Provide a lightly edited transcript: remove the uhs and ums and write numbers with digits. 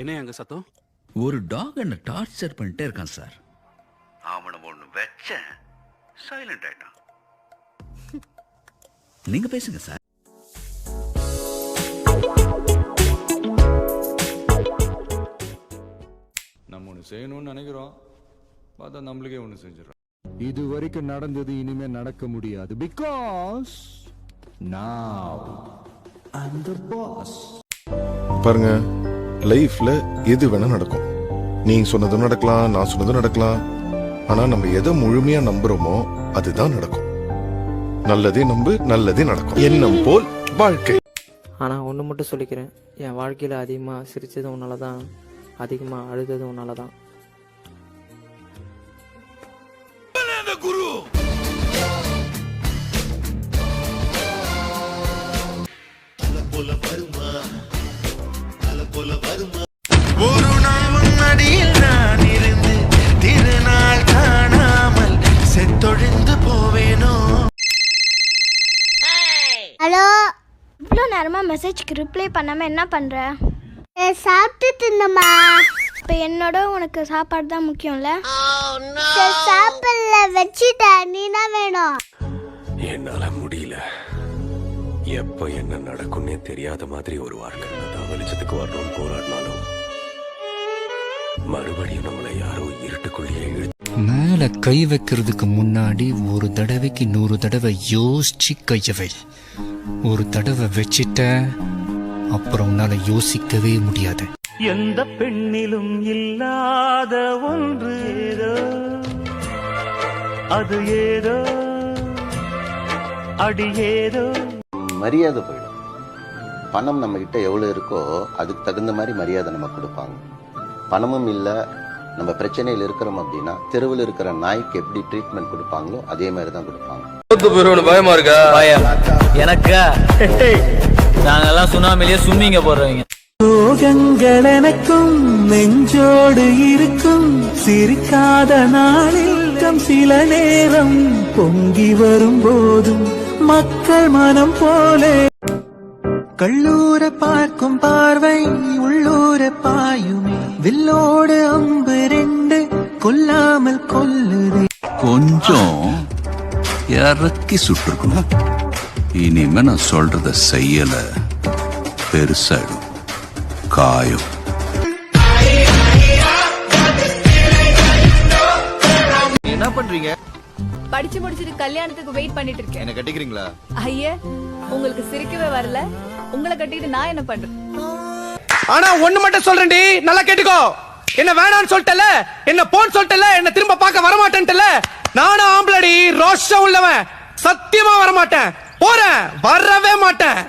என்ன அங்க சத்தம்? ஒரு டாக் என்ன டார்ச்சர் பண்ணிட்டே இருக்கான் சார். அவனை ஒண்ணு வச்சேன், சைலண்ட் ஆயிட்டான். நீங்க பேசுங்க சார். நம்ம ஒன்று செய்யணும்னு நினைக்கிறோம், பார்த்தா நம்மளுக்கே ஒன்று செஞ்சிடறோம். இது வரைக்கும் நடந்தது இனிமே நடக்க முடியாது. Because now I'm the boss. பாருங்க, லைஃப்ல எது வேணா நடக்கும். நீங்க சொன்னதும் நடக்கலாம், நான் சொன்னதும் நடக்கலாம். ஆனா நம்ம எதை முழுமையா நம்புறோமோ அதுதான் நடக்கும். நல்லதே நம்பு, நல்லதே நடக்கும். எண்ணம் போல் வாழ்க்கை. ஆனால் ஒன்று மட்டும் சொல்லிக்கிறேன், என் வாழ்க்கையில் அதிகமாக சிரித்தது உன்னால தான், அதிகமாக அழுதது உன்னால தான். ஒரு நாள் முன்னாடியில் நான் இருந்து திருநாள் காணாமல் செத்தொழிந்து போவேனோ. ஹலோ, இவ்வளோ நேரமா மெசேஜ்க்கு ரிப்ளை பண்ணாம என்ன பண்ற? சாப்பிட்டு இருந்தம்மா. இப்போ என்னோட உனக்கு சாப்பாடு தான் முக்கியம்ல? சாப்பிடல, வச்சுட்ட. நீ தான் வேணும். என்னால முடியல. எப்ப என்ன நடக்கும்னே தெரியாத மாதிரி ஒரு வாழ்க்கை. நான் வெளிச்சத்துக்கு வரணும்னு போராடினாலும் மறுபடியும் நம்மளை யாரோ இருட்டுக்குள்ளேயே மேல கை வைக்கிறதுக்கு முன்னாடி ஒரு தடவைக்கு 100 தடவை யோசிச்சு கைய வை. ஒரு தடவை வச்சிட்ட அப்புறம் உன்னால யோசிக்கவே முடியாது. எந்த பெண்ணிலும் இல்லாத ஒன்று ஏதோ, அது ஏதோ அடி ஏதோ. மரியாதை போயிடும். பணம் நம்ம கிட்ட எவ்வளவு இருக்கோ அதுக்கு தகுந்த மாதிரி மரியாதை நம்ம கொடுப்பாங்க. பணமும் இல்ல, நம்ம பிரச்சனையில் இருக்கிறோம் அப்படின்னா தெருவில் இருக்கிற நாய்க்கு எப்படி ட்ரீட்மெண்ட் கொடுப்பாங்களோ அதே மாதிரி தான் கொடுப்பாங்க. பயமா இருக்கா? பயம் எனக்கா? நாங்கெல்லாம் சுனாமிலேயே சும்மிங்க போடுறவங்க. சோகங்கள் எனக்கும் நெஞ்சோடு இருக்கும், சிரிக்காத நாளில் சில நேரம் பொங்கி வரும் போதும் மக்கள் மனம் போலே. கள்ளூர பார்க்கும் பார்வை உள்ளூர பாயுமே, வில்லோடு அம்பு 2 கொல்லாமல் கொல்லுதே. கொஞ்சம் இறக்கி சுட்டுருக்கணும். இனிமே நான் சொல்றத செய்யல, பெருசாயிடும் காயம். என்ன பண்றீங்க? படிச்சு முடிச்சிட்டு கல்யாணத்துக்கு வெயிட் பண்ணிட்டு இருக்கேன். என்ன கட்டிக்கிறீங்களா? ஐயே, உங்களுக்கு சிரிக்கவே வரல. உங்களை கட்டிட்டு நான் என்ன பண்றேன்? ஆனா ஒண்ணு மட்டும் சொல்றேன்டி, நல்லா கேட்டுக்கோ. என்ன வேணான்னு சொல்லிட்டல, என்ன போன்னு சொல்லிட்டல, என்ன திரும்ப பார்க்க வரமாட்டேன்ட்டல. நானும் ஆம்பளடி, ரோஷம் உள்ளவன். சத்தியமா வரமாட்டேன். போறேன், வரவே மாட்டேன்.